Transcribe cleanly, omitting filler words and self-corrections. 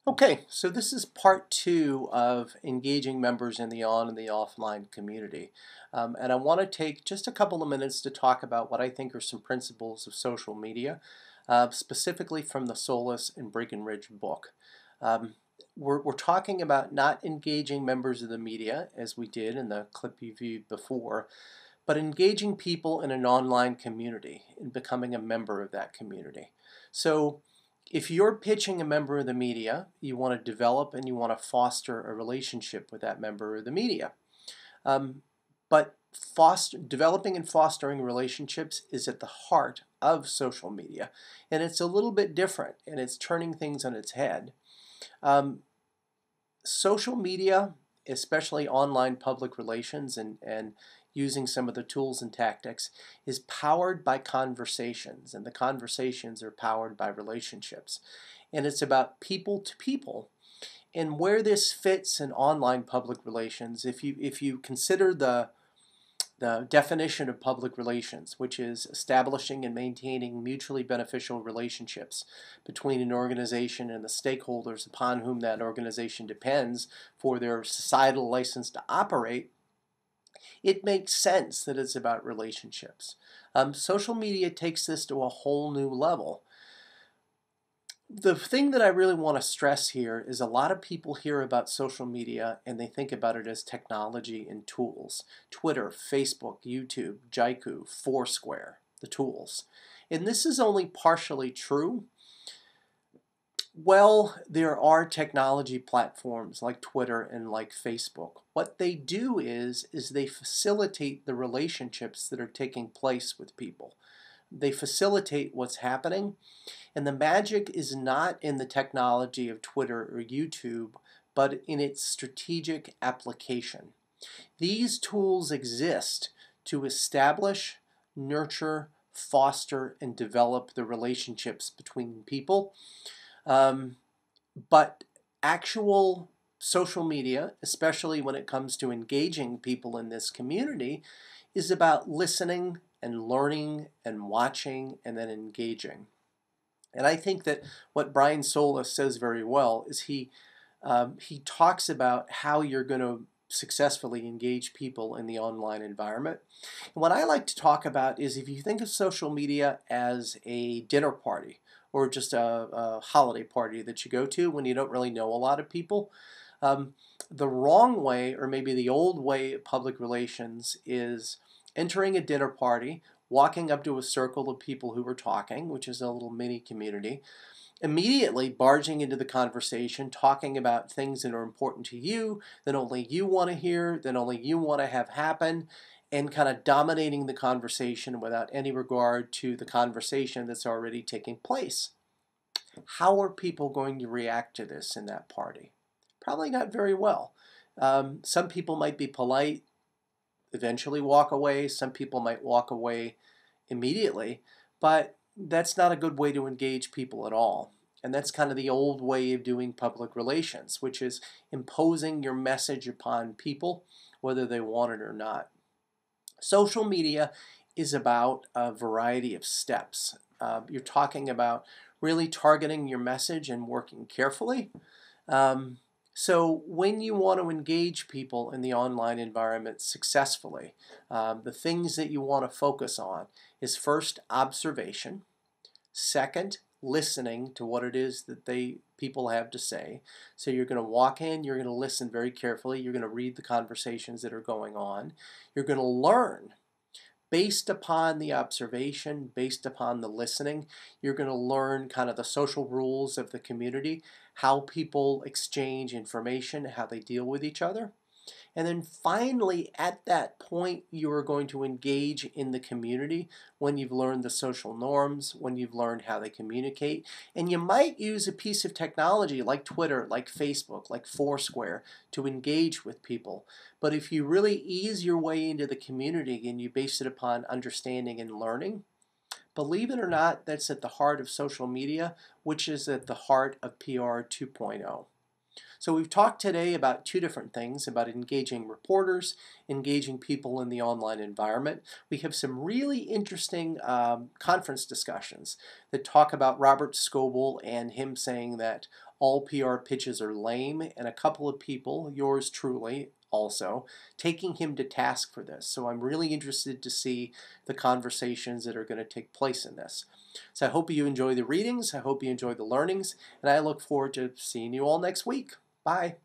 Okay, so this is part two of engaging members in the on and the offline community. And I want to take just a couple of minutes to talk about what I think are some principles of social media, specifically from the Solis and Breckenridge book. Um, we're talking about not engaging members of the media, as we did in the clip you viewed before, but engaging people in an online community and becoming a member of that community. So if you're pitching a member of the media, you want to develop and you want to foster a relationship with that member of the media. Um, but developing and fostering relationships is at the heart of social media. And it's a little bit different, and it's turning things on its head. Um, Social media, especially online public relations and using some of the tools and tactics, is powered by conversations, and the conversations are powered by relationships. And it's about people to people. And where this fits in online public relations, if you consider the definition of public relations, which is establishing and maintaining mutually beneficial relationships between an organization and the stakeholders upon whom that organization depends for their societal license to operate, it makes sense that it's about relationships. Social media takes this to a whole new level. The thing that I really want to stress here is a lot of people hear about social media and they think about it as technology and tools. Twitter, Facebook, YouTube, Jaiku, Foursquare, the tools. And this is only partially true. Well, there are technology platforms like Twitter and like Facebook. What they do is they facilitate the relationships that are taking place with people. They facilitate what's happening. And the magic is not in the technology of Twitter or YouTube, but in its strategic application. These tools exist to establish, nurture, foster, and develop the relationships between people. But actual social media, especially when it comes to engaging people in this community, is about listening and learning and watching and then engaging. And I think that what Brian Solis says very well is he talks about how you're going to successfully engage people in the online environment. And what I like to talk about is if you think of social media as a dinner party or just a holiday party that you go to when you don't really know a lot of people, um, the wrong way, or maybe the old way of public relations, is entering a dinner party, walking up to a circle of people who are talking, which is a little mini community, immediately barging into the conversation, talking about things that are important to you, that only you want to hear, that only you want to have happen, and kind of dominating the conversation without any regard to the conversation that's already taking place. How are people going to react to this in that party? Probably not very well. Some people might be polite, eventually walk away. Some people might walk away immediately, but that's not a good way to engage people at all. And that's kind of the old way of doing public relations, which is imposing your message upon people, whether they want it or not. Social media is about a variety of steps. You're talking about really targeting your message and working carefully. Um, so when you want to engage people in the online environment successfully, the things that you want to focus on is first observation, second listening to what it is that people have to say. So you're going to walk in, you're going to listen very carefully, you're going to read the conversations that are going on, you're going to learn. Based upon the observation, based upon the listening, you're going to learn kind of the social rules of the community, how people exchange information, how they deal with each other. And then finally, at that point, you are going to engage in the community when you've learned the social norms, when you've learned how they communicate. And you might use a piece of technology like Twitter, like Facebook, like Foursquare to engage with people. But if you really ease your way into the community and you base it upon understanding and learning, believe it or not, that's at the heart of social media, which is at the heart of PR 2.0. So we've talked today about two different things, about engaging reporters, engaging people in the online environment. We have some really interesting conference discussions that talk about Robert Scoble and him saying that all PR pitches are lame, and a couple of people, yours truly also, taking him to task for this. So I'm really interested to see the conversations that are going to take place in this. So I hope you enjoy the readings, I hope you enjoy the learnings, and I look forward to seeing you all next week. Bye.